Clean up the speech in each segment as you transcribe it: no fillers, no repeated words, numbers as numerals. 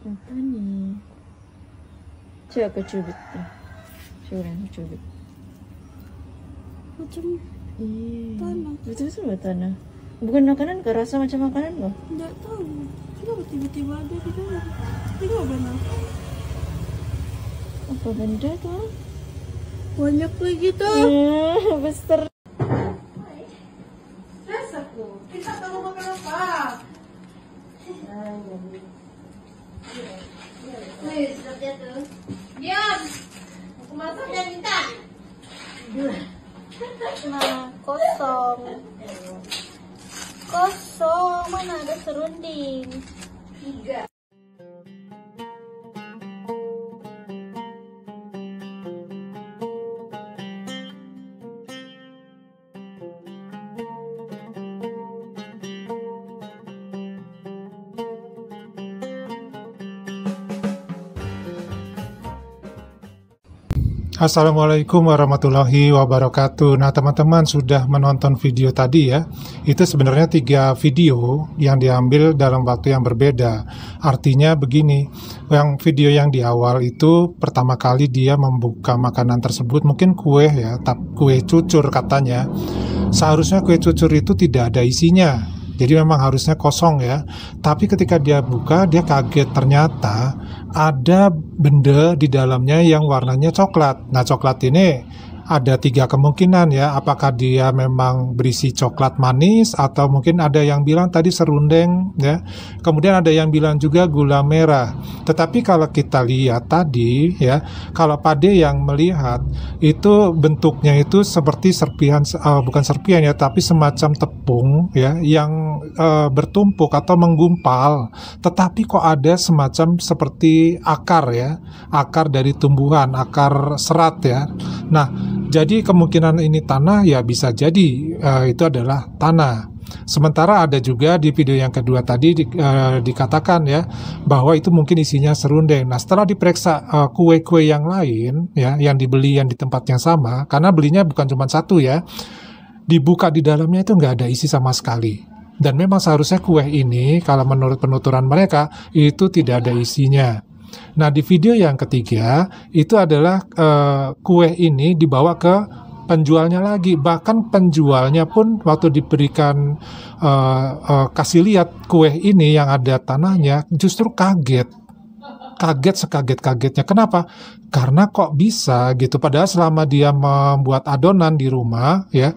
Apa nih? Coba aku cubit nih. Coba aku cubit. Macam Iya. tanah. Betul-betul tanah. Bukan makanan kok, rasa macam makanan kok. Nggak tahu. Kenapa tiba-tiba ada di dalam? Tengok benar. Apa benda tuh? Banyak lagi tuh. Besar. Stres aku. Kita tahu makan apa? Wih, seperti itu. Diam. Aku masak dan minta. Nah, kosong. Kosong. Mana ada serunding? 3. Assalamualaikum warahmatullahi wabarakatuh. Nah, teman-teman sudah menonton video tadi ya. Itu sebenarnya 3 video yang diambil dalam waktu yang berbeda. Artinya begini, yang video yang di awal itu pertama kali dia membuka makanan tersebut, mungkin kue ya, kue cucur katanya. Seharusnya kue cucur itu tidak ada isinya. Jadi memang harusnya kosong ya. Tapi ketika dia buka, dia kaget ternyata ada benda di dalamnya yang warnanya coklat. Nah, coklat ini ada 3 kemungkinan ya. Apakah dia memang berisi coklat manis, atau mungkin ada yang bilang tadi serundeng ya. Kemudian ada yang bilang juga gula merah. Tetapi kalau kita lihat tadi ya, kalau Pade yang melihat itu bentuknya itu seperti serpihan, bukan serpihan ya, tapi semacam tepung ya yang bertumpuk atau menggumpal. Tetapi kok ada semacam seperti akar ya, akar dari tumbuhan, akar serat ya. Nah, jadi kemungkinan ini tanah ya, bisa jadi itu adalah tanah. Sementara ada juga di video yang kedua tadi dikatakan ya bahwa itu mungkin isinya serundeng. Nah, setelah diperiksa kue-kue yang lain ya, yang dibeli yang di tempat yang sama, karena belinya bukan cuma satu ya, dibuka di dalamnya itu nggak ada isi sama sekali. Dan memang seharusnya kue ini kalau menurut penuturan mereka itu tidak ada isinya. Nah, di video yang ketiga itu adalah kue ini dibawa ke penjualnya lagi. Bahkan penjualnya pun waktu diberikan kasih lihat kue ini yang ada tanahnya, justru kaget sekaget-kagetnya. Kenapa? Karena kok bisa gitu, padahal selama dia membuat adonan di rumah ya,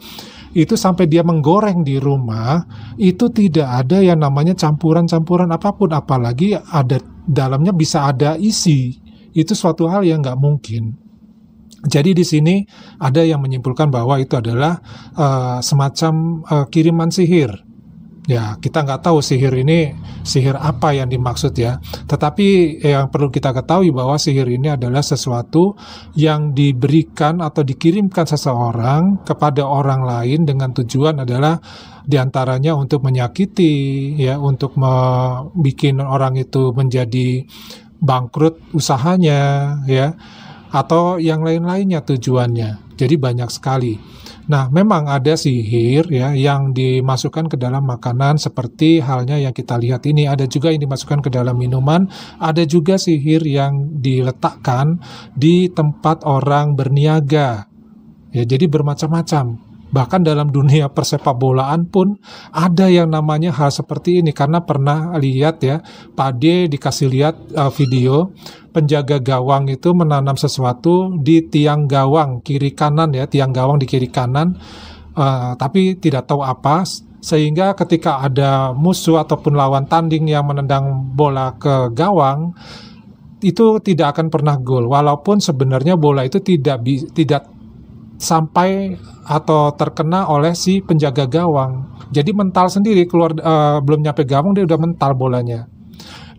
itu sampai dia menggoreng di rumah, itu tidak ada yang namanya campuran-campuran apapun, apalagi ada dalamnya bisa ada isi. Itu suatu hal yang nggak mungkin. Jadi di sini ada yang menyimpulkan bahwa itu adalah semacam kiriman sihir. Ya, kita nggak tahu sihir ini sihir apa yang dimaksud ya. Tetapi yang perlu kita ketahui bahwa sihir ini adalah sesuatu yang diberikan atau dikirimkan seseorang kepada orang lain dengan tujuan adalah diantaranya untuk menyakiti ya, untuk membuat orang itu menjadi bangkrut usahanya ya, atau yang lain-lainnya tujuannya. Jadi banyak sekali. Nah, memang ada sihir ya yang dimasukkan ke dalam makanan seperti halnya yang kita lihat ini. Ada juga yang dimasukkan ke dalam minuman. Ada juga sihir yang diletakkan di tempat orang berniaga. Ya, jadi bermacam-macam. Bahkan dalam dunia persepak bolaan pun ada yang namanya hal seperti ini. Karena pernah lihat ya, Pade dikasih lihat video penjaga gawang itu menanam sesuatu di tiang gawang kiri kanan ya, tiang gawang di kiri kanan, tapi tidak tahu apa, sehingga ketika ada musuh ataupun lawan tanding yang menendang bola ke gawang, itu tidak akan pernah gol, walaupun sebenarnya bola itu tidak sampai atau terkena oleh si penjaga gawang. Jadi mental sendiri, keluar belum nyampe gawang dia udah mental bolanya.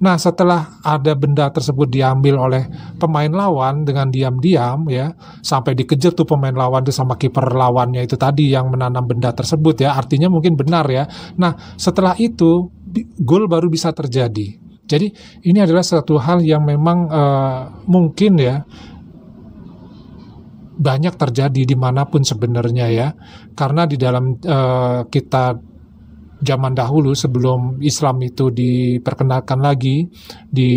Nah, setelah ada benda tersebut diambil oleh pemain lawan dengan diam-diam ya, sampai dikejar tuh pemain lawan tuh sama kiper lawannya itu tadi yang menanam benda tersebut ya, artinya mungkin benar ya. Nah, setelah itu gol baru bisa terjadi. Jadi ini adalah satu hal yang memang mungkin ya banyak terjadi dimanapun sebenarnya ya, karena di dalam kita zaman dahulu sebelum Islam itu diperkenalkan lagi di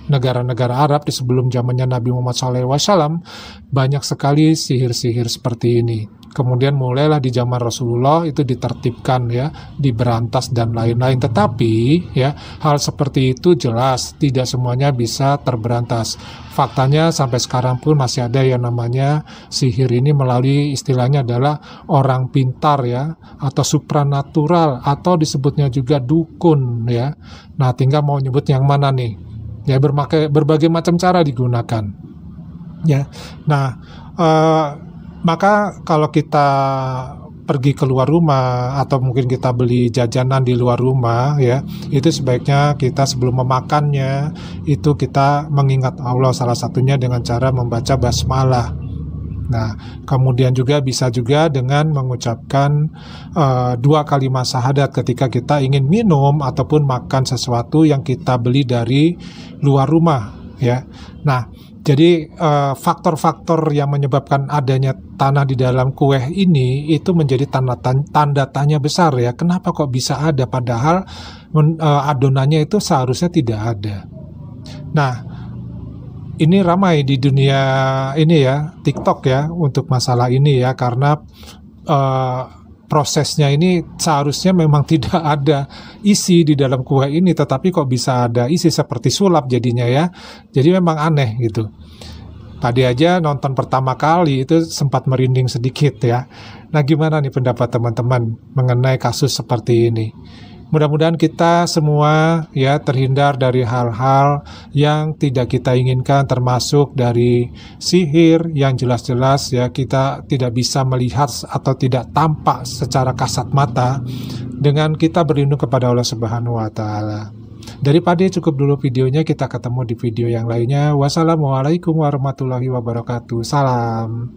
negara-negara Arab, di sebelum zamannya Nabi Muhammad SAW, banyak sekali sihir-sihir seperti ini. Kemudian mulailah di zaman Rasulullah itu ditertibkan ya, diberantas dan lain-lain. Tetapi ya, hal seperti itu jelas tidak semuanya bisa terberantas. Faktanya sampai sekarang pun masih ada yang namanya sihir ini melalui istilahnya adalah orang pintar ya, atau supranatural, atau disebutnya juga dukun ya. Nah, tinggal mau nyebut yang mana nih? Ya, berbagai macam cara digunakan. Ya. Nah, maka kalau kita pergi keluar rumah atau mungkin kita beli jajanan di luar rumah ya, itu sebaiknya kita sebelum memakannya itu kita mengingat Allah, salah satunya dengan cara membaca basmalah. Nah, kemudian juga bisa juga dengan mengucapkan 2 kalimat syahadat ketika kita ingin minum ataupun makan sesuatu yang kita beli dari luar rumah ya. Nah, jadi faktor-faktor yang menyebabkan adanya tanah di dalam kue ini itu menjadi tanda tanya besar ya. Kenapa kok bisa ada padahal adonannya itu seharusnya tidak ada. Nah, ini ramai di dunia ini ya, TikTok ya, untuk masalah ini ya, karena prosesnya ini seharusnya memang tidak ada isi di dalam kue ini, tetapi kok bisa ada isi seperti sulap jadinya ya. Jadi memang aneh gitu. Tadi aja nonton pertama kali itu sempat merinding sedikit ya. Nah, gimana nih pendapat teman-teman mengenai kasus seperti ini? Mudah-mudahan kita semua ya terhindar dari hal-hal yang tidak kita inginkan, termasuk dari sihir yang jelas-jelas ya kita tidak bisa melihat atau tidak tampak secara kasat mata, dengan kita berlindung kepada Allah Subhanahu wa taala. Daripada cukup dulu videonya, kita ketemu di video yang lainnya. Wassalamualaikum warahmatullahi wabarakatuh. Salam.